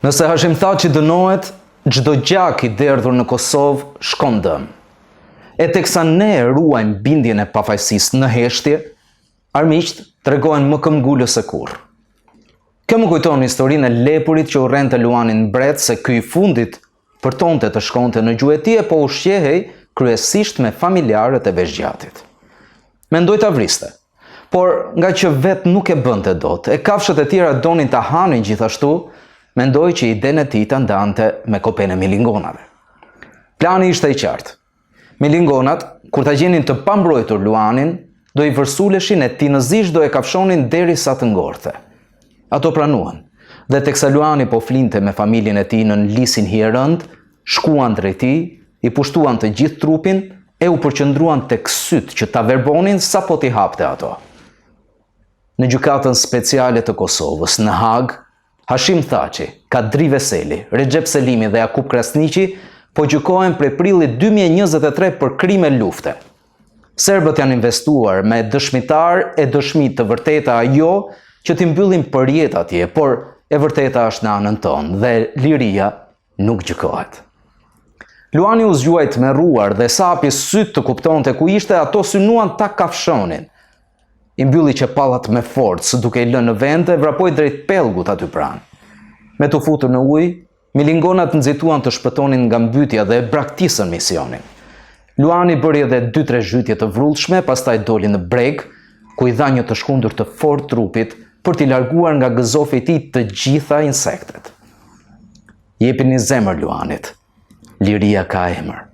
Nëse Hashim tha që dënohet, çdo gjak i derdhur në Kosovë shkon dëm. E teksa ne ruajmë bindjen e pafajësisë në heshtje, armiqt tregojnë më këmbgulës se kurrë. Kjo më kujton historinë e lepurit që urrente Luanin mbret se ky i fundit përtonte të shkonte në gjuetie, po ushqehej kryesisht me familjarët e veçgjatit. Mendoj ta vriste, por nga që vet nuk e bënte dot, e kafshët e tjera donin ta hanin gjithashtu, mendoj që idenë e tij ta ndante me kopen e milingonave. Plani ishte i qartë. Milingonat, kur ta gjenin të pambrojtur Luanin, do i vërsuleshin e tinëzisht do e kafshonin derisa të ngorte. Ato pranuan, dhe teksa Luani po flinte me familjen e tij në lisin hierënd, shkuan drejt tij, i pushtuan të gjithë trupin e u përqendruan tek syt që ta verbonin sapo t'i hapte ato. Në gjykatën speciale të Kosovës, në Hag, Hashim Thaçi, Kadri Veseli, Recep Selimi dhe Jakub Krasniqi po gjykohen prej prillit 2023 për krime lufte. Serbët janë investuar me dëshmitar e dëshmi të vërteta ajo që t'i mbyllin përjet atje, por e vërteta është në anën tonë dhe liria nuk gjykohet. Luani u zgjuaj të merruar dhe sa hapi syt të kuptonte ku ishte, ato synuan ta kafshonin. I mbylli qepallat me forcë, duke i lënë në vend e vrapoi drejt pellgut aty pranë. Me të futur në ujë, milingonat nxituan të shpëtonin nga mbytyja dhe braktisën misionin. Luani bëri edhe 2-3 zhytje të vrullshme, pastaj doli në breg, ku i dha një të shkundur të fortë trupit për t'i larguar nga gëzofi i tij të gjitha insektet. Jepini zemër Luanit. Liria ka emër.